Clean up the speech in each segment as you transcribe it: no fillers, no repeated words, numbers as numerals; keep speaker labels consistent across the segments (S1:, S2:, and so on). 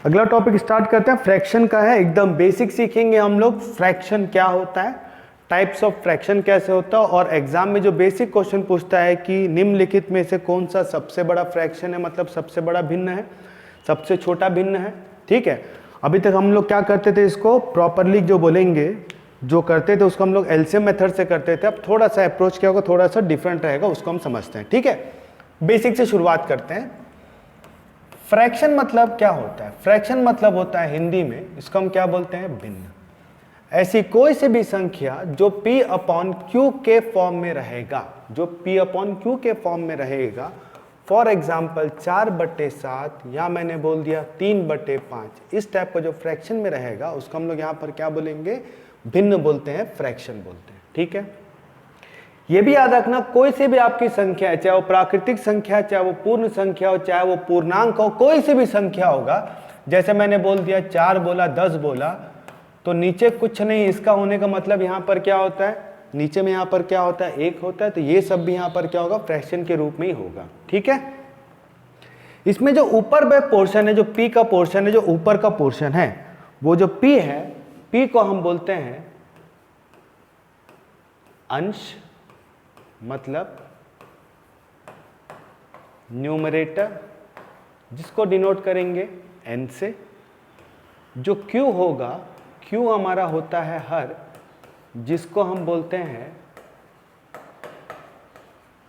S1: अगला topic start करते हैं, फ्रैक्शन का है। एकदम बेसिक सीखेंगे हम लोग, फ्रैक्शन क्या होता है, टाइप्स ऑफ फ्रैक्शन कैसे होता है, और एग्जाम में जो बेसिक क्वेश्चन पूछता है कि निम्नलिखित में से कौन सा सबसे बड़ा फ्रैक्शन है, मतलब सबसे बड़ा भिन्न है, सबसे छोटा भिन्न है। ठीक है, अभी तक हम लोग क्या करते थे, इसको प्रॉपरली जो बोलेंगे जो करते थे उसको हम लोग एलसीएम मेथड से करते थे। अब थोड़ा सा अप्रोच क्या होगा, थोड़ा सा डिफरेंट रहेगा, उसको हम समझते हैं। ठीक है, बेसिक से शुरुआत करते हैं। फ्रैक्शन मतलब क्या होता है? फ्रैक्शन मतलब होता है हिंदी में, इसको हम क्या बोलते हैं, भिन्न। ऐसी कोई से भी संख्या जो p अपॉन क्यू के फॉर्म में रहेगा, जो p अपॉन क्यू के फॉर्म में रहेगा। फॉर एग्जाम्पल 4/7 या मैंने बोल दिया 3/5, इस टाइप का जो फ्रैक्शन में रहेगा उसको हम लोग यहाँ पर क्या बोलेंगे, भिन्न बोलते हैं, फ्रैक्शन बोलते हैं। ठीक है, ये भी याद रखना, कोई से भी आपकी संख्या है, चाहे वो प्राकृतिक संख्या, चाहे वो पूर्ण संख्या हो, चाहे वो पूर्णांक हो, कोई से भी संख्या होगा। जैसे मैंने बोल दिया 4 बोला, 10 बोला, तो नीचे कुछ नहीं, इसका होने का मतलब यहाँ पर क्या होता है, नीचे में यहाँ पर क्या होता है, 1 होता है। तो ये सब भी यहाँ पर क्या होगा, फ्रैक्शन के रूप में ही होगा। ठीक है, इसमें जो ऊपर में पोर्शन है, जो p का पोर्शन है, जो ऊपर का पोर्शन है, वो जो p है, p को हम बोलते हैं अंश, मतलब न्यूमरेटर, जिसको डिनोट करेंगे n से। जो q होगा, q हमारा होता है हर, जिसको हम बोलते हैं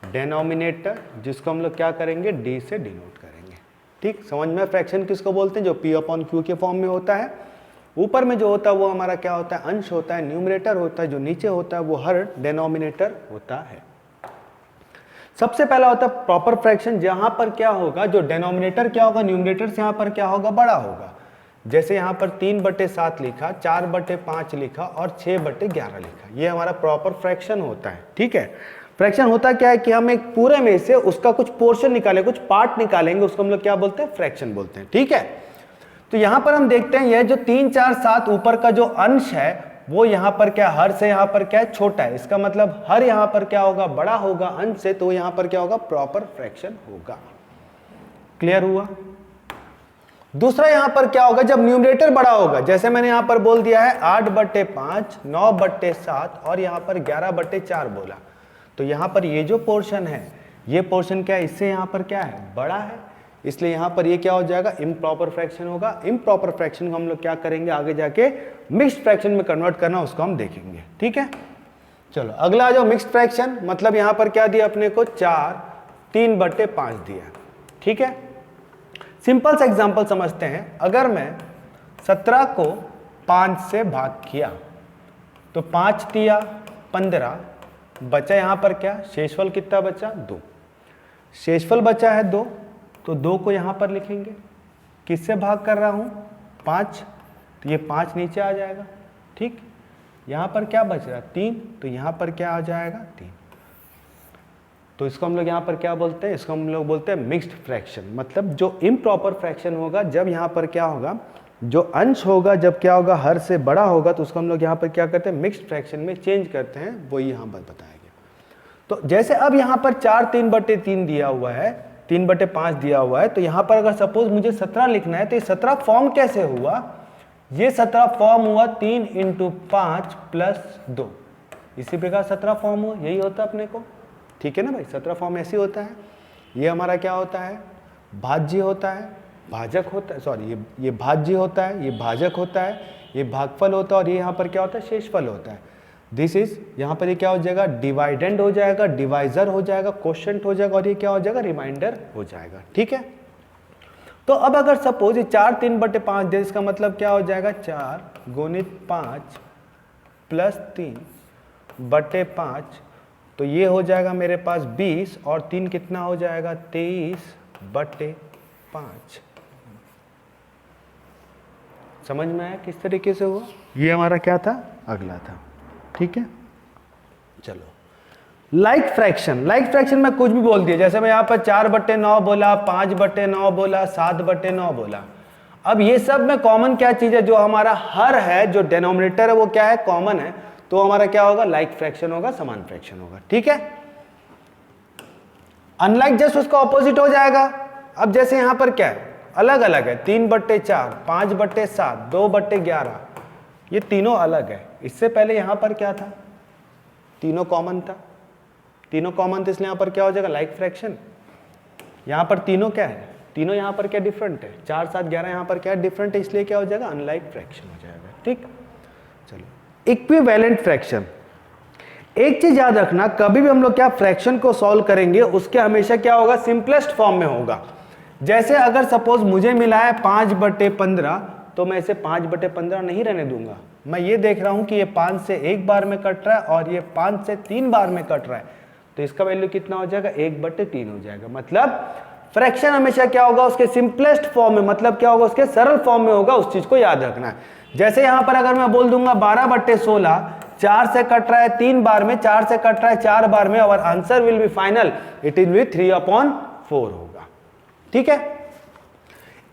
S1: डेनोमिनेटर, जिसको हम लोग क्या करेंगे, d से डिनोट करेंगे। ठीक, समझ में? फ्रैक्शन किसको बोलते हैं, जो p अपॉन q के फॉर्म में होता है। ऊपर में जो होता है वो हमारा क्या होता है, अंश होता है, न्यूमरेटर होता है। जो नीचे होता है वो हर, डेनोमिनेटर होता है। सबसे पहला होता है प्रॉपर फ्रैक्शन, जहां पर क्या होगा, जो डेनोमिनेटर क्या होगा, न्यूमरेटर से यहां पर क्या होगा, बड़ा होगा। जैसे यहां पर 3/7 लिखा, 4/5 लिखा और 6/11 लिखा, ये हमारा प्रॉपर फ्रैक्शन होता है। ठीक है, फ्रैक्शन होता क्या है कि हम एक पूरे में से उसका कुछ पोर्शन निकालें, कुछ पार्ट निकालेंगे, उसको हम लोग क्या बोलते हैं, फ्रैक्शन बोलते हैं। ठीक है, तो यहां पर हम देखते हैं यह जो 3, 4, 7 ऊपर का जो अंश है, वो यहाँ पर क्या, हर से यहाँ पर क्या है, छोटा है। इसका मतलब हर यहाँ पर क्या होगा, बड़ा होगा अंश से, तो यहाँ पर क्या होगा, प्रॉपर फ्रैक्शन होगा। क्लियर हुआ? दूसरा यहाँ पर क्या होगा, जब न्यूमरेटर बड़ा होगा, जैसे मैंने यहाँ पर बोल दिया है 8/5, 9/7 और यहाँ पर 11/4 बोला, तो यहाँ पर ये जो पोर्शन है, ये पोर्शन क्या है, इससे यहाँ पर क्या है, बड़ा है, इसलिए यहाँ पर ये क्या हो जाएगा, इम्प्रॉपर फ्रैक्शन होगा। इम्प्रॉपर फ्रैक्शन को हम लोग क्या करेंगे, आगे जाके मिक्स्ड फ्रैक्शन में कन्वर्ट करना, उसको हम देखेंगे। ठीक है, चलो अगला आ जाओ, मिक्स्ड फ्रैक्शन। मतलब यहाँ पर क्या दिया अपने को, 4 3/5 दिया। ठीक है, सिंपल सा एग्जांपल समझते हैं। अगर मैं 17 को 5 से भाग किया तो 5 दिया 15, बचा यहाँ पर क्या, शेषफल कितना बचा, 2। शेषफल बचा है 2, तो 2 को यहाँ पर लिखेंगे, किससे भाग कर रहा हूँ, 5, तो ये 5 नीचे आ जाएगा। ठीक, यहाँ पर क्या बच रहा, 3, तो यहाँ पर क्या आ जाएगा, 3। तो इसको हम लोग यहाँ पर क्या बोलते हैं, इसको हम लोग बोलते हैं मिक्स्ड फ्रैक्शन। मतलब जो इम्प्रॉपर फ्रैक्शन होगा, जब यहाँ पर क्या होगा, जो अंश होगा, जब क्या होगा, हर से बड़ा होगा, तो उसको हम लोग यहाँ पर क्या करते हैं, मिक्स्ड फ्रैक्शन में चेंज करते हैं, वो यहाँ पर बताएंगे। तो जैसे अब यहाँ पर 4 3/3 दिया हुआ है, 3/5 दिया हुआ है, तो यहाँ पर अगर सपोज मुझे 17 लिखना है, तो ये 17 फॉर्म कैसे हुआ, ये 17 फॉर्म हुआ 3 × 5 + 2, इसी प्रकार 17 फॉर्म हुआ, यही होता है अपने को। ठीक है ना भाई, 17 फॉर्म ऐसे होता है। ये हमारा क्या होता है, भाज्य होता है, भाजक होता है, सॉरी ये भाज्य होता है, ये भाजक होता है, ये भागफल होता है, और ये यहाँ पर क्या होता है, शेषफल होता है। दिस इज, यहाँ पर ये क्या हो जाएगा, डिवाइडेंड हो जाएगा, डिवाइजर हो जाएगा, क्वोशिएंट हो जाएगा, और ये क्या हो जाएगा, रिमाइंडर हो जाएगा। ठीक है, तो अब अगर सपोज ये 4 3/5 दे, इसका मतलब क्या हो जाएगा, 4 × 5 + 3/5, तो ये हो जाएगा मेरे पास 20, और 3 कितना हो जाएगा, 23/5। समझ में आया किस तरीके से हुआ? ये हमारा क्या था, अगला था। ठीक है, चलो लाइक फ्रैक्शन। लाइक फ्रैक्शन में कुछ भी बोल दिया, जैसे मैं यहाँ पर 4/9 बोला, 5/9 बोला, 7/9 बोला। अब ये सब में कॉमन क्या चीज है, जो हमारा हर है, जो डेनोमिनेटर है, वो क्या है, कॉमन है, तो हमारा क्या होगा, लाइक फ्रैक्शन होगा, समान फ्रैक्शन होगा। ठीक है, अनलाइक जस्ट उसका ऑपोजिट हो जाएगा। अब जैसे यहां पर क्या है, अलग अलग है, 3/4, 5/7, 2/11, ये तीनों अलग है। इससे पहले यहाँ पर क्या था, तीनों कॉमन था, तीनों कॉमन थे, इसलिए यहाँ पर क्या हो जाएगा लाइक फ्रैक्शन। यहाँ पर तीनों क्या है, तीनों यहाँ पर क्या डिफरेंट है, 4, 7, 11 यहाँ पर क्या डिफरेंट है, इसलिए क्या हो जाएगा अनलाइक फ्रैक्शन हो जाएगा। ठीक, चलो इक्विवेलेंट फ्रैक्शन। एक चीज याद रखना, कभी भी हम लोग क्या फ्रैक्शन को सॉल्व करेंगे उसके हमेशा क्या होगा, सिंपलेस्ट फॉर्म में होगा। जैसे अगर सपोज मुझे मिला है 5/15, तो मैं इसे 5/15 नहीं रहने दूंगा, मैं ये देख रहा हूं कि ये 5 से 1 बार में कट रहा है और ये 5 से 3 बार में कट रहा है, तो इसका वैल्यू कितना हो जाएगा, 1/3 हो जाएगा। मतलब फ्रैक्शन हमेशा क्या होगा, उसके सिंपलेस्ट फॉर्म में, मतलब क्या होगा, उसके सरल फॉर्म में होगा, उस चीज को याद रखना है। जैसे यहां पर अगर मैं बोल दूंगा 12/16, 4 से कट रहा है 3 बार में, 4 से कट रहा है 4 बार में, और answer will be final, it will be 3/4 होगा। ठीक है।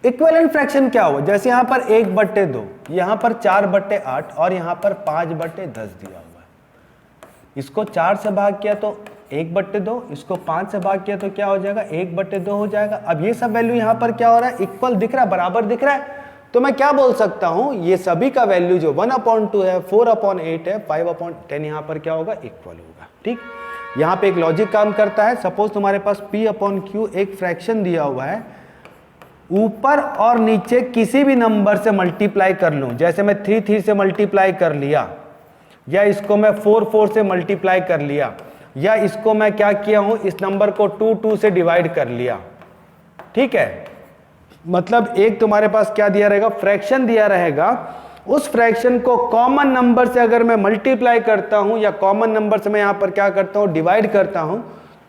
S1: इक्विवेलेंट फ्रैक्शन क्या हुआ, जैसे यहां पर 1/2, यहां पर 4/8 और यहां पर 5/10 दिया हुआ है। इसको 4 से भाग किया तो 1/2, इसको 5 से भाग किया तो क्या हो जाएगा, 1/2 हो जाएगा। अब ये सब वैल्यू यहां पर क्या हो रहा है, इक्वल दिख रहा है, बराबर दिख रहा है, तो मैं क्या बोल सकता हूं, ये सभी का वैल्यू जो 1/2 है, 4/8 है, 5/10 यहां पर क्या होगा, इक्वल होगा। ठीक, यहां पे एक लॉजिक काम करता है। सपोज तुम्हारे पास P/Q एक फ्रैक्शन दिया हुआ है, ऊपर और नीचे किसी भी नंबर से मल्टीप्लाई कर लूं, जैसे मैं 3 से मल्टीप्लाई कर लिया, या इसको मैं 4 से मल्टीप्लाई कर लिया, या इसको मैं क्या किया हूं, इस नंबर को 2 से डिवाइड कर लिया। ठीक है, मतलब एक तुम्हारे पास क्या दिया रहेगा, फ्रैक्शन दिया रहेगा, उस फ्रैक्शन को कॉमन नंबर से अगर मैं मल्टीप्लाई करता हूं, या कॉमन नंबर से मैं यहां पर क्या करता हूं, डिवाइड करता हूं,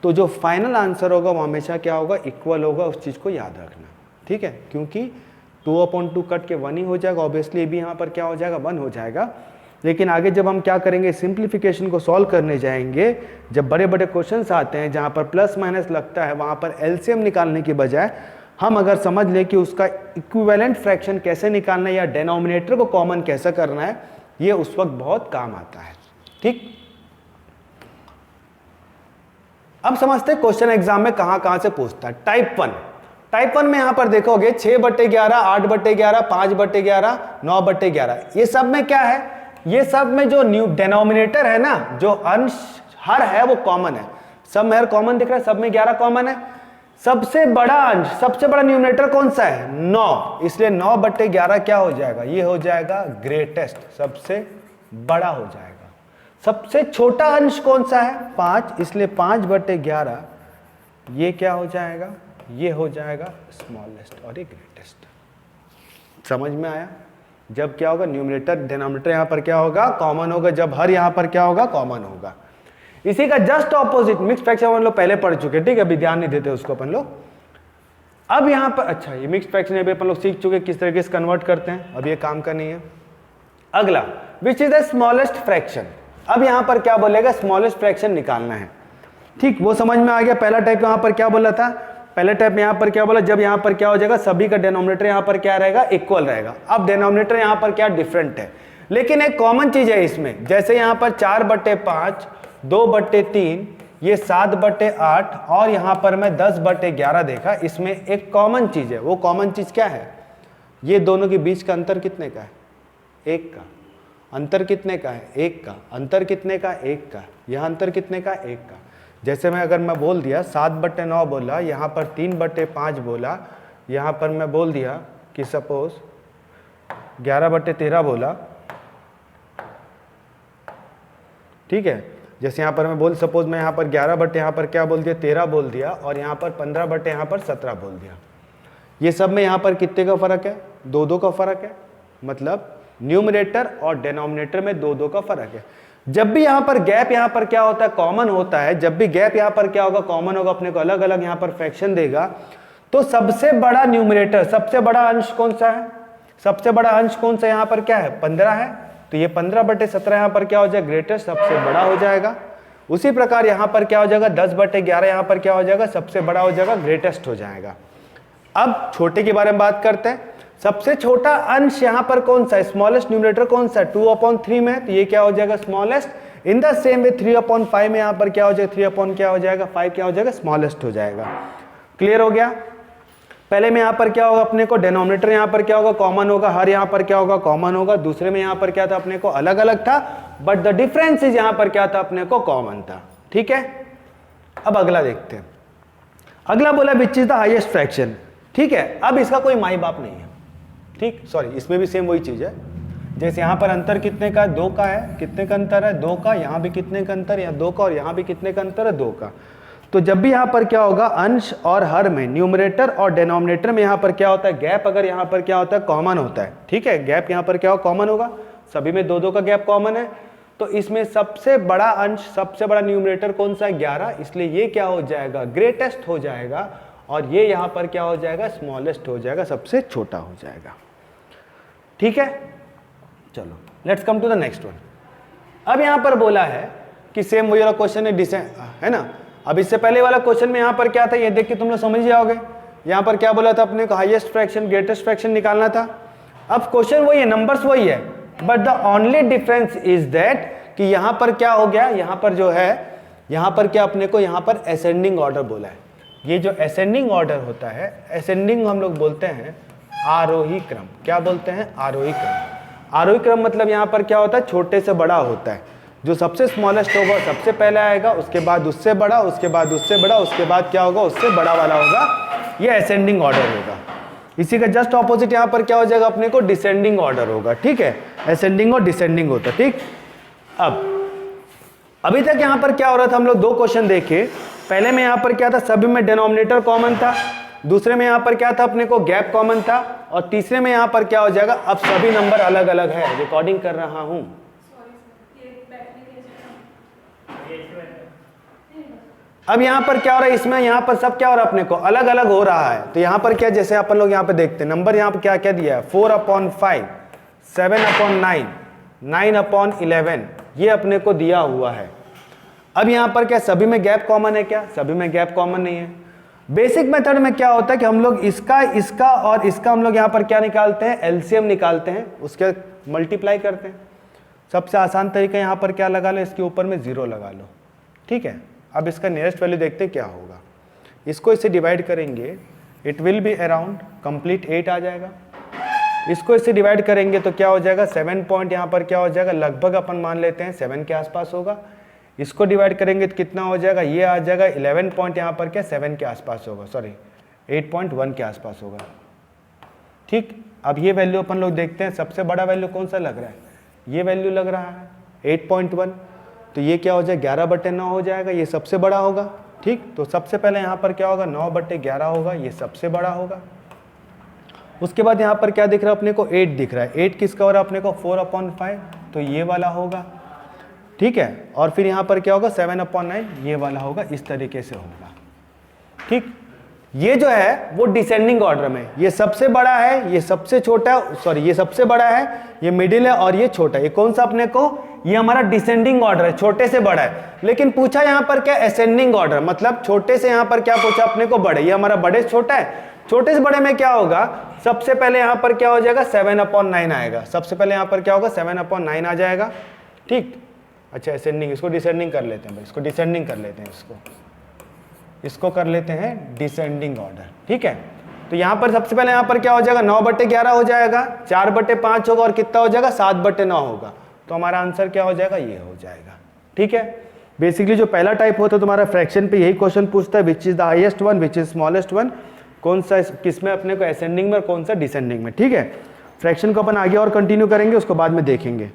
S1: तो जो फाइनल आंसर होगा वो हमेशा क्या होगा, इक्वल होगा। उस चीज को याद रखना। ठीक है, क्योंकि 2/2 कट के 1 ही हो जाएगा, ऑब्वियसली भी यहाँ पर क्या हो जाएगा, 1 हो जाएगा। लेकिन आगे जब हम क्या करेंगे, सिंप्लीफिकेशन को सॉल्व करने जाएंगे, जब बड़े बड़े क्वेश्चंस आते हैं जहाँ पर प्लस माइनस लगता है, वहाँ पर एलसीएम निकालने की बजाय हम अगर समझ लें कि उसका इक्विवेलेंट फ्रैक्शन कैसे निकालना है या डिनोमिनेटर को कॉमन कैसे करना है, ये उस वक्त बहुत काम आता है। ठीक, अब समझते हैं क्वेश्चन एग्जाम में कहाँ से पूछता है। टाइप 1 में यहां पर देखोगे 6/11, 8/11, 5/11, 9/11, ये सब में क्या है, ये सब में जो डिनोमिनेटर है ना, जो अंश हर है वो कॉमन है, सब में हर कॉमन दिख रहा है, सब में 11 कॉमन है। सबसे बड़ा अंश, सबसे बड़ा न्यूमरेटर कौन सा है, 9, इसलिए 9/11 क्या हो जाएगा, ये हो जाएगा ग्रेटेस्ट, सबसे बड़ा हो जाएगा। सबसे छोटा अंश कौन सा है, 5, इसलिए 5/11 ये क्या हो जाएगा, ये हो जाएगा स्मॉलेस्ट और ये ग्रेटेस्ट। समझ में आया। जब क्या होगा, न्यूमरेटर डिनोमिनेटर यहां पर क्या होगा, कॉमन होगा, जब हर यहां पर क्या होगा, कॉमन होगा। इसी का जस्ट ऑपोजिट मिक्स फ्रैक्शन हम लोग पहले पढ़ चुके, ठीक है, अभी ध्यान नहीं देते उसको अपन लोग। अब यहां पर अच्छा, ये मिक्स फ्रैक्शन अभी अपन लोग सीख चुके किस तरीके से कन्वर्ट करते हैं, अब ये काम का नहीं है। अगला, which is the smallest fraction. अब यहां पर क्या बोलेगा, स्मॉलेस्ट फ्रैक्शन निकालना है। ठीक, वो समझ में आ गया। पहला टाइप यहां पर क्या बोला था, पहले टाइप में यहां पर क्या बोला, जब यहां पर क्या हो जाएगा, सभी का डिनोमिनेटर यहां पर क्या रहेगा, इक्वल रहेगा। अब डिनोमिनेटर यहां पर क्या डिफरेंट है, लेकिन एक कॉमन चीज है इसमें, जैसे यहां पर 4/5, 2/3, ये 7/8 और यहां पर मैं 10/11 देखा, इसमें एक कॉमन चीज है। वो कॉमन चीज क्या है, ये दोनों के बीच का अंतर कितने का है, 1 का। अंतर कितने का है, 1 का। अंतर कितने का, 1 का। यह अंतर कितने का, 1 का। जैसे मैं अगर मैं बोल दिया 7/9 बोला, यहाँ पर 3/5 बोला, यहाँ पर मैं बोल दिया कि सपोज 11/13 बोला, ठीक है। जैसे यहाँ पर मैं बोल, सपोज मैं यहाँ पर 11/, यहाँ पर क्या बोल दिया, 13 बोल दिया, और यहाँ पर 15/, यहाँ पर 17 बोल दिया। ये सब में यहाँ पर कितने का फर्क है, 2 का फर्क है। मतलब न्यूमरेटर और डिनोमिनेटर में 2 का फर्क है। जब भी यहां पर गैप यहां पर क्या होता है, कॉमन होता है, जब भी गैप यहां पर क्या होगा, कॉमन होगा, अपने को अलग अलग यहां पर फ्रैक्शन देगा, तो सबसे बड़ा न्यूमरेटर, सबसे बड़ा अंश कौन सा है, सबसे बड़ा अंश कौन सा यहां पर क्या है, 15 है, तो ये 15/17 यहां पर क्या हो जाएगा, ग्रेटेस्ट, सबसे बड़ा हो जाएगा। उसी प्रकार यहां पर क्या हो जाएगा, 10/11 यहां पर क्या हो जाएगा, सबसे बड़ा हो जाएगा, ग्रेटेस्ट हो जाएगा। अब छोटे के बारे में बात करते हैं। सबसे छोटा अंश यहां पर कौन सा है, स्मॉलेस्ट न्यूमरेटर कौन सा है, 2/3 में, तो ये क्या हो जाएगा, smallest. In the same way 3/5 में यहां पर क्या हो जाएगा, 3 क्या हो जाएगा, 5 क्या हो जाएगा, स्मॉलेस्ट हो जाएगा। क्लियर हो गया। पहले में यहाँ पर क्या होगा अपने को, डिनोमिनेटर यहाँ पर क्या होगा, कॉमन होगा, हर यहाँ पर क्या होगा, कॉमन होगा। दूसरे में यहाँ पर क्या था अपने को, अलग अलग था, बट द डिफरेंस इज यहाँ पर क्या था अपने को, कॉमन था। ठीक है, अब अगला देखते हैं। अगला बोला which is the highest fraction. ठीक है, अब इसका कोई माई बाप नहीं है। ठीक, सॉरी, इसमें भी सेम वही चीज है। जैसे यहाँ पर अंतर कितने का है, 2 का है, कितने का अंतर है, 2 का, यहाँ भी कितने का अंतर है, 2 का, और यहाँ भी कितने का अंतर है, 2 का। तो जब भी यहाँ पर क्या होगा, अंश और हर में, न्यूमरेटर और डिनोमिनेटर में यहाँ पर क्या होता है, गैप अगर यहाँ पर क्या होता है, कॉमन होता है। ठीक है, गैप यहाँ पर क्या होगा, कॉमन होगा, सभी में 2 2 का गैप कॉमन है। तो इसमें सबसे बड़ा अंश, सबसे बड़ा न्यूमरेटर कौन सा है, 11, इसलिए ये क्या हो जाएगा, ग्रेटेस्ट हो जाएगा, और ये यहाँ पर क्या हो जाएगा, स्मॉलेस्ट हो जाएगा, सबसे छोटा हो जाएगा। ठीक है, चलो let's come to the next one. अब यहाँ पर बोला है कि सेम वही वाला क्वेश्चन है ना। अब इससे पहले वाला क्वेश्चन में यहाँ पर क्या था, ये देख के तुम लोग समझ जाओगे। यहाँ पर क्या बोला था अपने को, हाईएस्ट फ्रैक्शन ग्रेटेस्ट फ्रैक्शन निकालना था। अब क्वेश्चन वही है, नंबर्स वही है, but the only difference is that कि यहाँ पर क्या हो गया, यहाँ पर जो है, यहाँ पर क्या अपने को यहाँ पर असेंडिंग ऑर्डर बोला है। ये जो असेंडिंग ऑर्डर होता है, असेंडिंग हम लोग बोलते हैं आरोही क्रम। क्या बोलते हैं, आरोही क्रम। आरोही क्रम मतलब यहाँ पर क्या होता है, छोटे से बड़ा होता है। जो सबसे स्मॉलेस्ट होगा सबसे पहले आएगा, उसके बाद उससे बड़ा, उसके बाद उससे बड़ा, उसके बाद क्या होगा, उससे बड़ा वाला होगा। ये असेंडिंग ऑर्डर होगा। इसी का जस्ट ऑपोजिट यहाँ पर क्या हो जाएगा अपने को, डिसेंडिंग ऑर्डर होगा। ठीक है, असेंडिंग और डिसेंडिंग होता है। ठीक, अब अभी तक यहाँ पर क्या हो रहा था, हम लोग 2 क्वेश्चन देखे। पहले में यहाँ पर क्या था, सभी में डिनोमिनेटर कॉमन था। दूसरे में यहाँ पर क्या था अपने को, गैप कॉमन था। और तीसरे में यहाँ पर क्या हो जाएगा, अब सभी नंबर अलग अलग है। रिकॉर्डिंग कर रहा हूँ। अब यहाँ पर क्या हो रहा है, इसमें यहाँ पर सब क्या हो रहा है अपने को, अलग अलग हो रहा है। तो यहाँ पर क्या, जैसे अपन लोग यहाँ पे देखते हैं, नंबर यहाँ पर क्या क्या दिया है, 4/5, 7/9, 9/11, ये अपने को दिया हुआ है। अब यहाँ पर क्या, सभी में गैप कॉमन है क्या, सभी में गैप कॉमन नहीं है। बेसिक मेथड में क्या होता है कि हम लोग इसका और इसका हम लोग यहाँ पर क्या निकालते हैं, एलसीएम निकालते हैं, उसके मल्टीप्लाई करते हैं। सबसे आसान तरीका यहाँ पर क्या लगा लो, इसके ऊपर में 0 लगा लो। ठीक है, अब इसका नियरेस्ट वैल्यू देखते हैं क्या होगा। इसको इससे डिवाइड करेंगे, it will be around complete 8 आ जाएगा। इसको इससे डिवाइड करेंगे तो क्या हो जाएगा, 7 पॉइंट यहाँ पर क्या हो जाएगा, लगभग अपन मान लेते हैं 7 के आसपास होगा। इसको डिवाइड करेंगे तो कितना हो जाएगा, ये आ जाएगा 11 पॉइंट यहाँ पर क्या 7 के आसपास होगा, सॉरी 8.1 के आसपास होगा। ठीक, अब ये वैल्यू अपन लोग देखते हैं, सबसे बड़ा वैल्यू कौन सा लग रहा है, ये वैल्यू लग रहा है 8.1। तो ये क्या हो जाएगा, 11/9 हो जाएगा, ये सबसे बड़ा होगा। ठीक, तो सबसे पहले यहाँ पर क्या होगा, 9/11 होगा, ये सबसे बड़ा होगा। उसके बाद यहाँ पर क्या दिख रहा है अपने को, 8 दिख रहा है। 8 किसका हो रहा है अपने को, 4/5, तो ये वाला होगा। ठीक है, और फिर यहाँ पर क्या होगा, 7/9, ये वाला होगा। इस तरीके से होगा। ठीक, ये जो है वो डिसेंडिंग ऑर्डर में, ये सबसे बड़ा है, ये सबसे छोटा है, सॉरी ये सबसे बड़ा है, ये मिडिल है, और ये छोटा है। ये कौन सा अपने को, ये हमारा डिसेंडिंग ऑर्डर है, छोटे से बड़ा है। लेकिन पूछा यहाँ पर क्या, असेंडिंग ऑर्डर, मतलब छोटे से यहाँ पर क्या पूछा अपने को, बड़े। ये हमारा बड़े से छोटा है, छोटे से बड़े में क्या होगा, सबसे पहले यहाँ पर क्या हो जाएगा, 7/9 आएगा। सबसे पहले यहाँ पर क्या होगा, 7/9 आ जाएगा। ठीक, अच्छा असेंडिंग, इसको डिसेंडिंग कर लेते हैं भाई, इसको डिसेंडिंग कर लेते हैं, इसको कर लेते हैं डिसेंडिंग ऑर्डर। ठीक है, तो यहाँ पर सबसे पहले यहाँ पर क्या हो जाएगा, 9/11 हो जाएगा, 4/5 होगा, और कितना हो जाएगा, 7/9 होगा। तो हमारा आंसर क्या हो जाएगा, ये हो जाएगा। ठीक है, बेसिकली जो पहला टाइप होता है तुम्हारा फ्रैक्शन पे, यही क्वेश्चन पूछता है, which is the highest one, which is smallest one, कौन सा किसमें अपने को असेंडिंग में और कौन सा डिसेंडिंग में। ठीक है, फ्रैक्शन को अपन आगे और कंटिन्यू करेंगे, उसको बाद में देखेंगे।